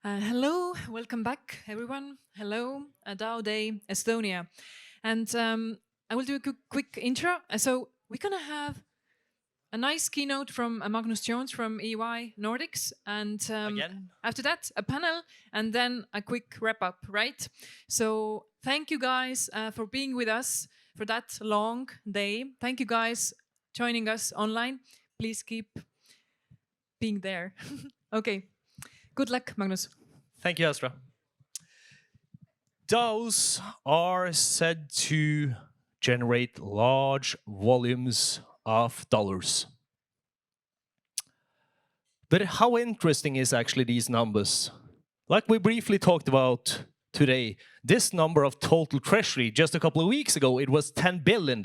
Hello, welcome back, everyone. Hello, DAO Day, Estonia. And I will do a quick intro. So we're going to have a nice keynote from Magnus Jones from EY Nordics. And Again? after that, a panel, and then a quick wrap up, right? So thank you guys for being with us for that long day. Thank you guys joining us online. Please keep being there. Okay. Good luck, Magnus. Thank you, Astra. DAOs are said to generate large volumes of dollars. But how interesting is actually these numbers? Like we briefly talked about today, this number of total treasury, just a couple of weeks ago, it was $10 billion.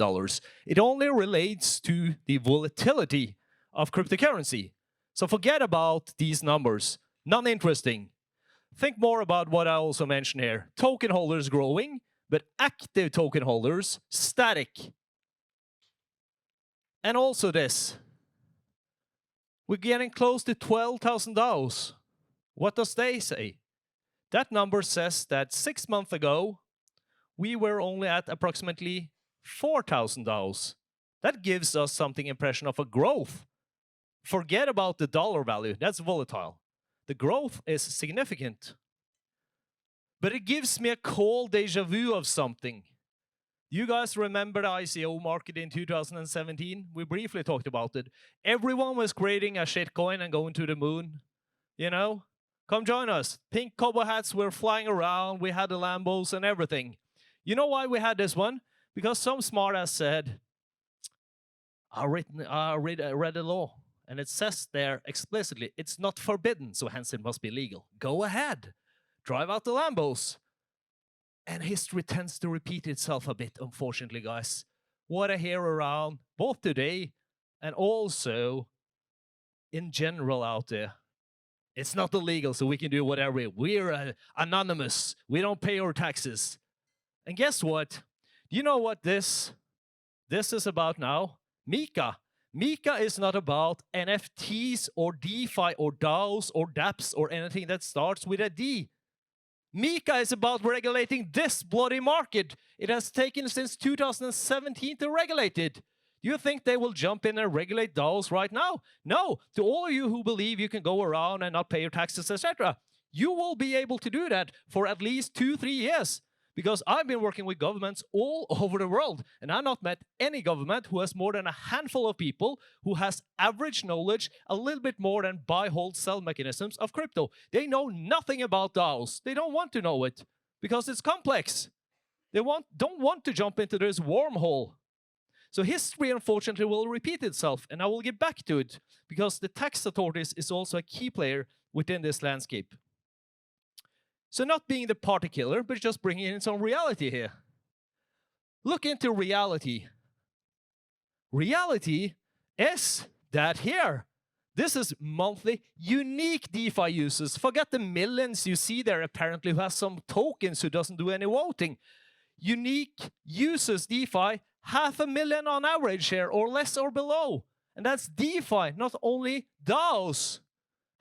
It only relates to the volatility of cryptocurrency. So forget about these numbers. Non-interesting. Think more about what I also mentioned here. Token holders growing, but active token holders static. And also this. We're getting close to 12,000 DAOs. What does they say? That number says that 6 months ago, we were only at approximately 4,000 DAOs. That gives us something impression of a growth. Forget about the dollar value, that's volatile. The growth is significant. But it gives me a cold deja vu of something. You guys remember the ICO market in 2017? We briefly talked about it. Everyone was creating a shitcoin and going to the moon. You know? Come join us. Pink cowboy hats were flying around. We had the Lambos and everything. You know why we had this one? Because some smartass said, I read the law. And it says there explicitly, it's not forbidden, so hence it must be legal. Go ahead. Drive out the Lambos. And history tends to repeat itself a bit, unfortunately, guys. What I hear around, both today and also in general out there, it's not illegal, so we can do whatever. We're anonymous. We don't pay our taxes. And guess what? You know what this is about now? Mika. Mika is not about NFTs or DeFi or DAOs or dApps or anything that starts with a D. Mika is about regulating this bloody market. It has taken since 2017 to regulate it. Do you think they will jump in and regulate DAOs right now? No. To all of you who believe you can go around and not pay your taxes, etc., you will be able to do that for at least 2-3 years. Because I've been working with governments all over the world, and I've not met any government who has more than a handful of people who has average knowledge, a little bit more than buy, hold, sell mechanisms of crypto. They know nothing about DAOs. They don't want to know it because it's complex. They don't want to jump into this wormhole. So history, unfortunately, will repeat itself, and I will get back to it because the tax authorities is also a key player within this landscape. So not being the party killer, but just bringing in some reality here. Look into reality. Reality is that here. This is monthly unique DeFi users. Forget the millions you see there apparently who has some tokens who doesn't do any voting. Unique users DeFi, 500,000 on average here, or less or below. And that's DeFi, not only DAOs.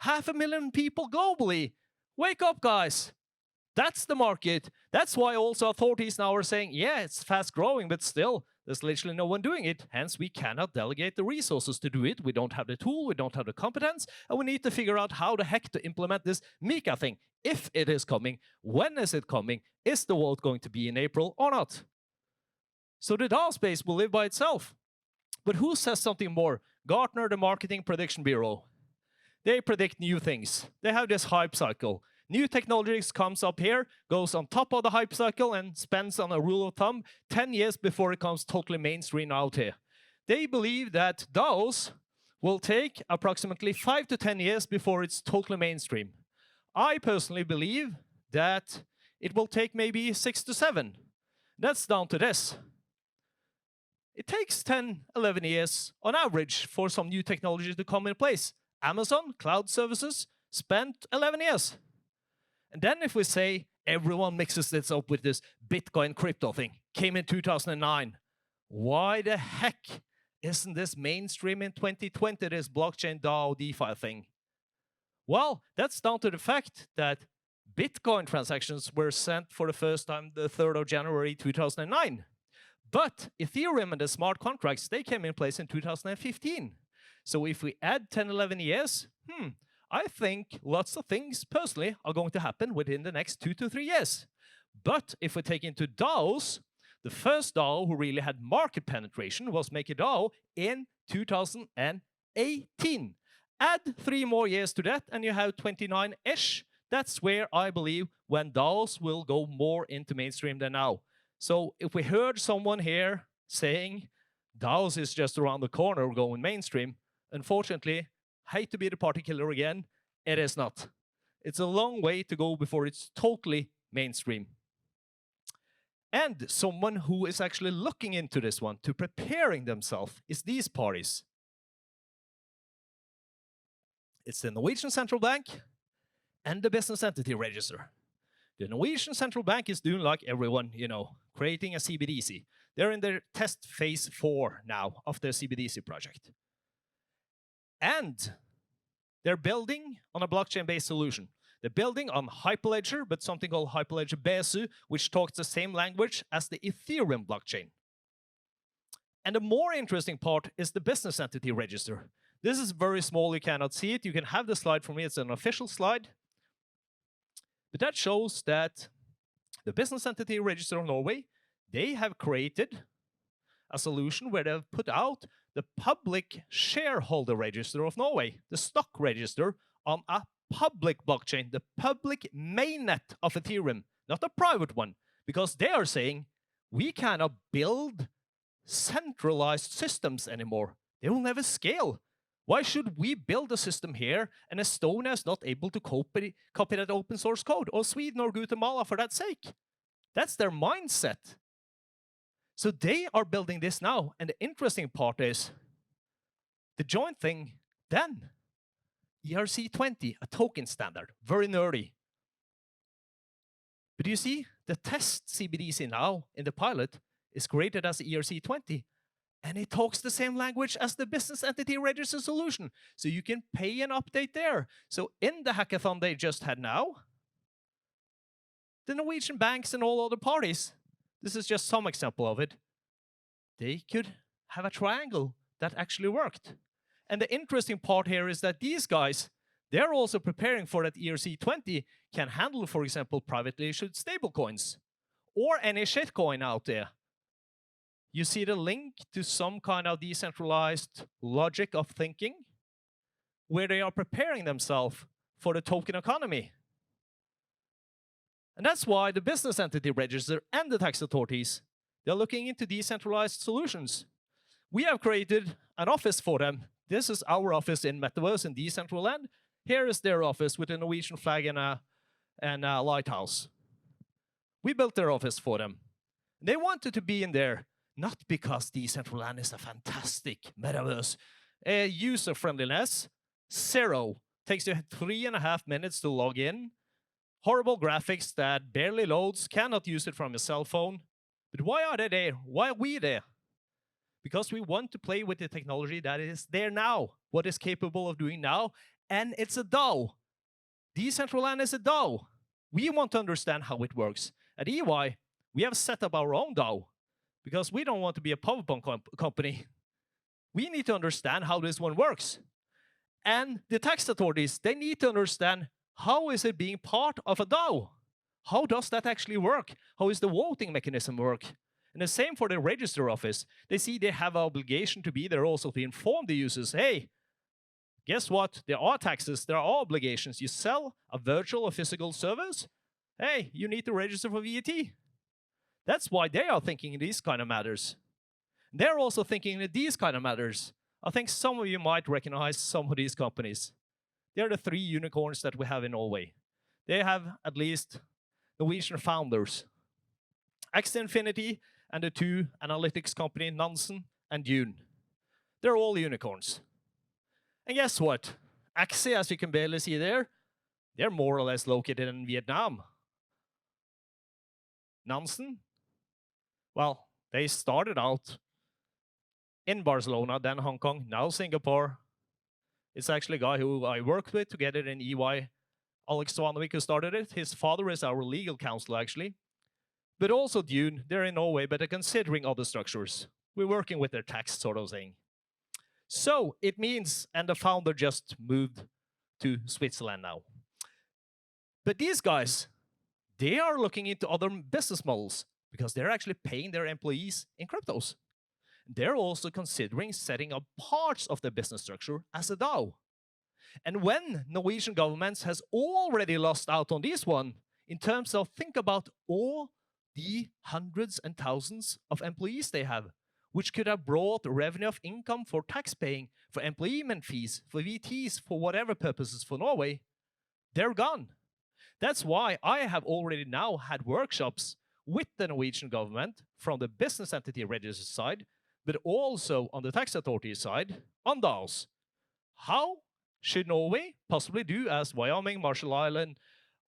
500,000 people globally. Wake up, guys. That's the market. That's why also authorities now are saying, yeah, it's fast growing, but still, there's literally no one doing it. Hence, we cannot delegate the resources to do it. We don't have the tool, we don't have the competence, and we need to figure out how the heck to implement this Mika thing. If it is coming, when is it coming? Is the vote going to be in April or not? So the DAO space will live by itself. But who says something more? Gartner, the Marketing Prediction Bureau. They predict new things. They have this hype cycle. New technologies comes up here, goes on top of the hype cycle, and spends on a rule of thumb 10 years before it comes totally mainstream out here. They believe that DAOs will take approximately 5 to 10 years before it's totally mainstream. I personally believe that it will take maybe 6 to 7. That's down to this. It takes 10, 11 years on average for some new technology to come in place. Amazon Cloud Services spent 11 years. And then if we say everyone mixes this up with this Bitcoin crypto thing, came in 2009, why the heck isn't this mainstream in 2020, this blockchain DAO DeFi thing? Well, that's down to the fact that Bitcoin transactions were sent for the first time the 3rd of January 2009. But Ethereum and the smart contracts, they came in place in 2015. So if we add 10, 11 years, I think lots of things personally are going to happen within the next 2 to 3 years. But if we take into DAOs, the first DAO who really had market penetration was MakerDAO in 2018. Add 3 more years to that and you have 29-ish. That's where I believe when DAOs will go more into mainstream than now. So if we heard someone here saying DAOs is just around the corner going mainstream, unfortunately, hate to be the party killer again, it is not. It's a long way to go before it's totally mainstream. And someone who is actually looking into this one, to preparing themselves, is these parties. It's the Norwegian Central Bank and the Business Entity Register. The Norwegian Central Bank is doing like everyone, creating a CBDC. They're in their test phase 4 now of their CBDC project. And they're building on a blockchain-based solution. They're building on Hyperledger, but something called Hyperledger BSU, which talks the same language as the Ethereum blockchain. And the more interesting part is the Business Entity Register. This is very small, you cannot see it. You can have the slide from me, it's an official slide. But that shows that the Business Entity Register of Norway, they have created a solution where they've put out the public shareholder register of Norway, the stock register, on a public blockchain, the public mainnet of Ethereum, not a private one, because they are saying we cannot build centralized systems anymore. They will never scale. Why should we build a system here and Estonia is not able to copy that open source code, or Sweden or Guatemala for that sake? That's their mindset. So they are building this now, and the interesting part is the joint thing then. ERC20, a token standard, very nerdy. But you see, the test CBDC now in the pilot is created as ERC20, and it talks the same language as the Business Entity Register solution. So you can pay an update there. So in the hackathon they just had now, the Norwegian banks and all other parties, this is just some example of it, they could have a triangle that actually worked. And the interesting part here is that these guys, they're also preparing for that ERC20 can handle, for example, privately issued stablecoins or any shitcoin out there. You see the link to some kind of decentralized logic of thinking where they are preparing themselves for the token economy. And that's why the Business Entity Register and the tax authorities, they're looking into decentralized solutions. We have created an office for them. This is our office in Metaverse in Decentraland. Here is their office with a Norwegian flag and a lighthouse. We built their office for them. They wanted to be in there, not because Decentraland is a fantastic metaverse. User friendliness, 0. Takes you 3.5 minutes to log in. Horrible graphics that barely loads, cannot use it from your cell phone. But why are they there? Why are we there? Because we want to play with the technology that is there now, what is capable of doing now, and it's a DAO. Decentraland is a DAO. We want to understand how it works. At EY, we have set up our own DAO because we don't want to be a PowerPoint company. We need to understand how this one works. And the tax authorities, they need to understand how is it being part of a DAO? How does that actually work? How is the voting mechanism work? And the same for the register office. They see they have an obligation to be there also to inform the users, hey, guess what? There are taxes, there are obligations. You sell a virtual or physical service, hey, you need to register for VAT. That's why they are thinking in these kind of matters. They're also thinking in these kind of matters. I think some of you might recognize some of these companies. They're the 3 unicorns that we have in Norway. They have at least Norwegian founders. Axie Infinity and the 2 analytics company, Nansen and Dune. They're all unicorns. And guess what? Axie, as you can barely see there, they're more or less located in Vietnam. Nansen, well, they started out in Barcelona, then Hong Kong, now Singapore. It's actually a guy who I worked with together in EY, Alex Svanovik, who started it. His father is our legal counsel, actually. But also Dune, they're in Norway, but they're considering other structures. We're working with their tax sort of thing. So it means, and the founder just moved to Switzerland now. But these guys, they are looking into other business models because they're actually paying their employees in cryptos. They're also considering setting up parts of the business structure as a DAO. And when Norwegian governments has already lost out on this one, in terms of think about all the hundreds and thousands of employees they have, which could have brought revenue of income for tax paying, for employment fees, for VTs, for whatever purposes for Norway, they're gone. That's why I have already now had workshops with the Norwegian government from the business entity register side, but also on the tax authority side on DAOs. How should Norway possibly do as Wyoming, Marshall Island,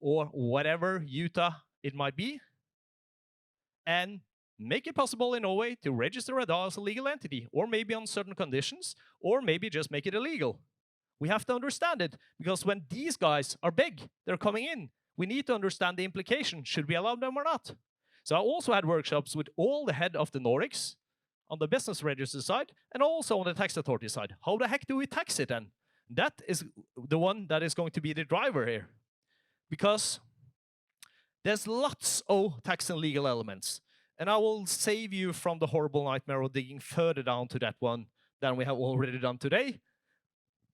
or whatever, Utah it might be, and make it possible in Norway to register a DAO as a legal entity, or maybe on certain conditions, or maybe just make it illegal. We have to understand it, because when these guys are big, they're coming in, we need to understand the implication. Should we allow them or not? So I also had workshops with all the head of the Nordics on the business register side, and also on the tax authority side. How the heck do we tax it then? That is the one that is going to be the driver here. Because there's lots of tax and legal elements. And I will save you from the horrible nightmare of digging further down to that one than we have already done today.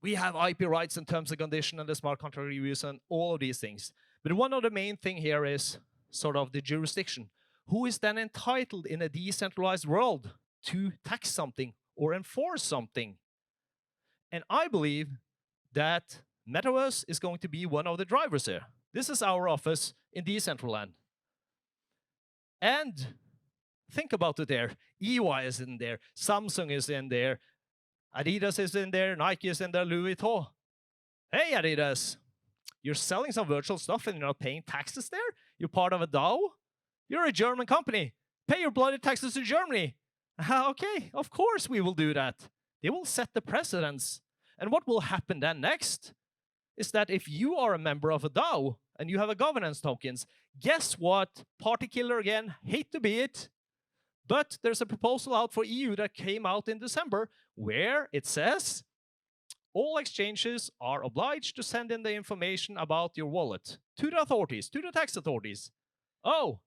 We have IP rights and terms and conditions and the smart contract reviews and all of these things. But one of the main thing here is sort of the jurisdiction. Who is then entitled in a decentralized world to tax something or enforce something? And I believe that Metaverse is going to be one of the drivers here. This is our office in Decentraland. And think about it there. EY is in there, Samsung is in there, Adidas is in there, Nike is in there, Louis Vuitton. Hey Adidas, you're selling some virtual stuff and you're not paying taxes there? You're part of a DAO? You're a German company. Pay your bloody taxes to Germany. Okay, of course we will do that. They will set the precedents. And what will happen then next is that if you are a member of a DAO and you have a governance tokens, guess what? Party killer again, hate to be it. But there's a proposal out for EU that came out in December where it says all exchanges are obliged to send in the information about your wallet to the authorities, to the tax authorities. Oh,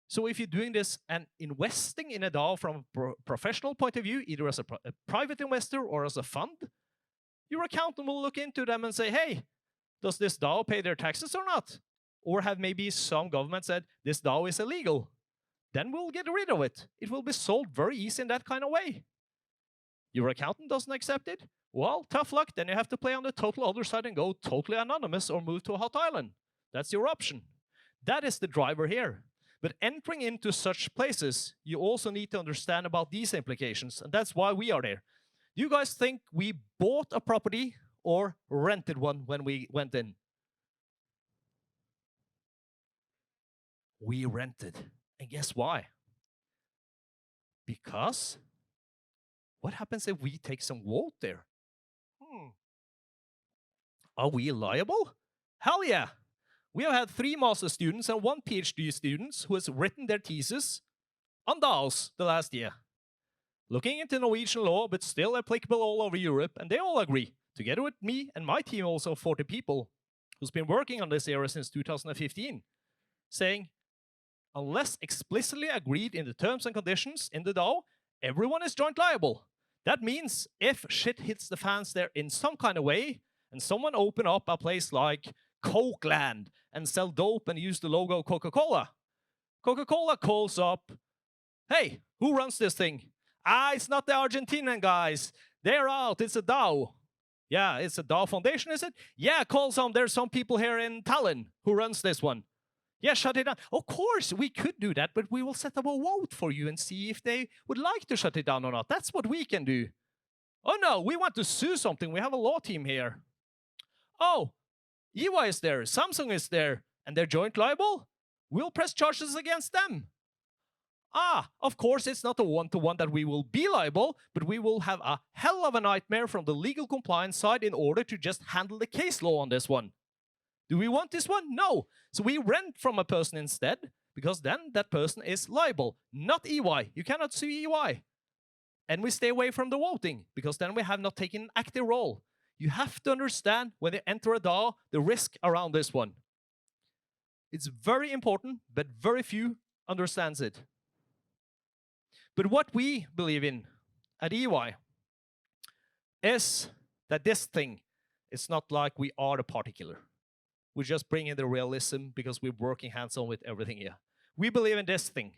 so if you're doing this and investing in a DAO from a professional point of view, either as a private investor or as a fund, your accountant will look into them and say, hey, does this DAO pay their taxes or not? Or have maybe some government said, this DAO is illegal? Then we'll get rid of it. It will be solved very easy in that kind of way. Your accountant doesn't accept it? Well, tough luck. Then you have to play on the total other side and go totally anonymous or move to a hot island. That's your option. That is the driver here. But entering into such places, you also need to understand about these implications, and that's why we are there. Do you guys think we bought a property or rented one when we went in? We rented. And guess why? Because what happens if we take some vote there? Are we liable? Hell yeah. We have had 3 master students and 1 PhD students who has written their thesis on DAOs the last year. Looking into Norwegian law, but still applicable all over Europe, and they all agree, together with me and my team also 40 people, who's been working on this area since 2015, saying, unless explicitly agreed in the terms and conditions in the DAO, everyone is joint liable. That means if shit hits the fans there in some kind of way, and someone open up a place like Cokeland and sell dope and use the logo Coca-Cola, Coca-Cola calls up, hey, who runs this thing? It's not the Argentinian guys. They're out. It's a DAO. Yeah, it's a DAO foundation, is it? Yeah, call some. There's some people here in Tallinn who runs this one. Yeah, shut it down. Of course, we could do that, but we will set up a vote for you and see if they would like to shut it down or not. That's what we can do. Oh, no, we want to sue something. We have a law team here. Oh, EY is there. Samsung is there. And they're joint liable? We'll press charges against them. Of course, it's not a one-to-one that we will be liable, but we will have a hell of a nightmare from the legal compliance side in order to just handle the case law on this one. Do we want this one? No. So we rent from a person instead, because then that person is liable, not EY. You cannot sue EY. And we stay away from the voting, because then we have not taken an active role. You have to understand when you enter a DAO, the risk around this one. It's very important, but very few understands it. But what we believe in at EY is that this thing is not like we are the party killer. We just bring in the realism because we're working hands-on with everything here. We believe in this thing.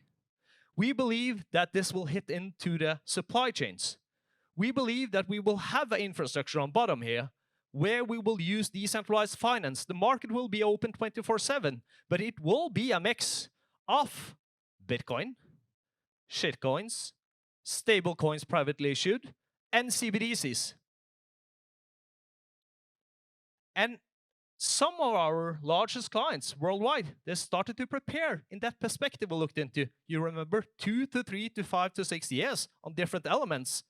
We believe that this will hit into the supply chains. We believe that we will have an infrastructure on bottom here where we will use decentralized finance. The market will be open 24/7, but it will be a mix of Bitcoin, shitcoins, stablecoins privately issued, and CBDCs. And some of our largest clients worldwide, they started to prepare in that perspective we looked into. You remember 2 to 3 to 5 to 6 years on different elements,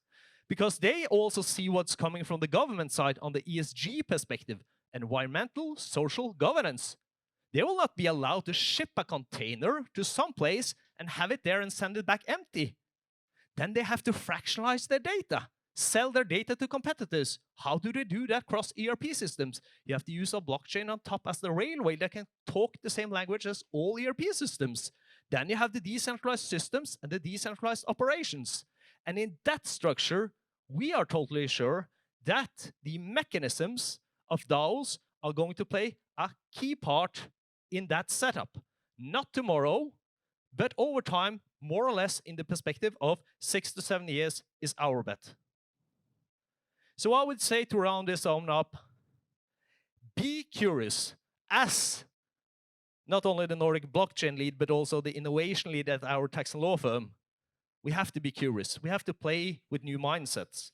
because they also see what's coming from the government side on the ESG perspective, environmental, social governance. They will not be allowed to ship a container to some place and have it there and send it back empty. Then they have to fractionalize their data, sell their data to competitors. How do they do that across ERP systems? You have to use a blockchain on top as the railway that can talk the same language as all ERP systems. Then you have the decentralized systems and the decentralized operations. And in that structure, we are totally sure that the mechanisms of DAOs are going to play a key part in that setup. Not tomorrow, but over time, more or less in the perspective of 6 to 7 years is our bet. So I would say, to round this on up, be curious as not only the Nordic blockchain lead, but also the innovation lead at our tax and law firm. We have to be curious. We have to play with new mindsets.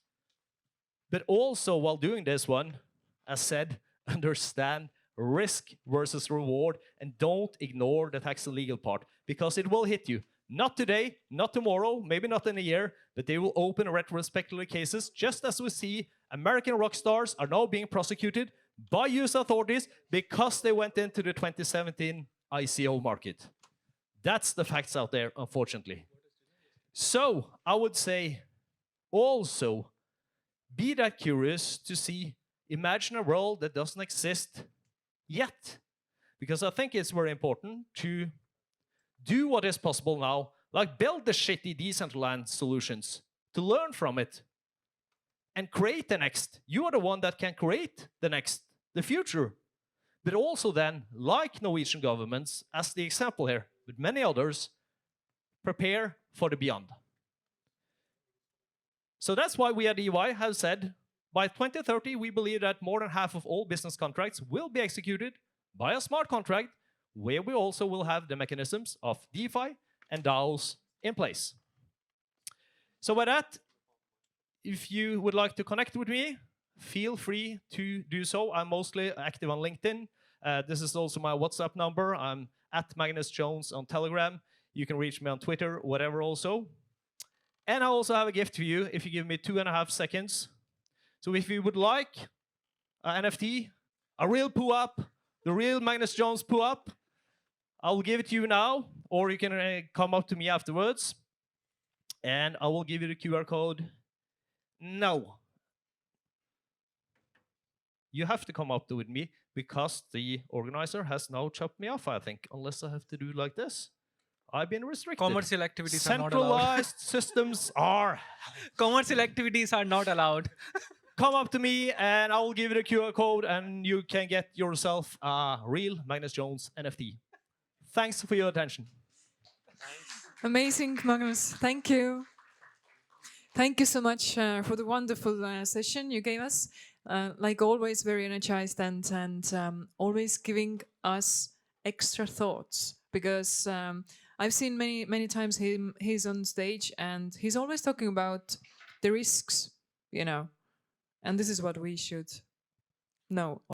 But also, while doing this one, as said, understand risk versus reward, and don't ignore the tax and legal part, because it will hit you. Not today, not tomorrow, maybe not in a year, but they will open retrospectively cases, just as we see American rock stars are now being prosecuted by US authorities because they went into the 2017 ICO market. That's the facts out there, unfortunately. So I would say also be that curious to see, imagine a world that doesn't exist yet. Because I think it's very important to do what is possible now, like build the shitty decentralized solutions, to learn from it, and create the next. You are the one that can create the next, the future. But also then, like Norwegian governments, as the example here, with many others, prepare for the beyond. So that's why we at EY have said, by 2030, we believe that more than half of all business contracts will be executed by a smart contract, where we also will have the mechanisms of DeFi and DAOs in place. So with that, if you would like to connect with me, feel free to do so. I'm mostly active on LinkedIn. This is also my WhatsApp number. I'm at Magnus Jones on Telegram. You can reach me on Twitter, whatever also. And I also have a gift for you if you give me 2.5 seconds. So if you would like an NFT, a real POAP, the real Magnus Jones POAP, I'll give it to you now, or you can come up to me afterwards, and I will give you the QR code. No. You have to come up with me, because the organizer has now chopped me off, I think, unless I have to do like this. I've been restricted. Commercial activities are not allowed. Centralized systems are. Commercial activities are not allowed. Come up to me and I will give you the QR code and you can get yourself a real Magnus Jones NFT. Thanks for your attention. Amazing, Magnus. Thank you. Thank you so much for the wonderful session you gave us. Like always, very energized and always giving us extra thoughts, because I've seen many times he's on stage and he's always talking about the risks, you know, and this is what we should know.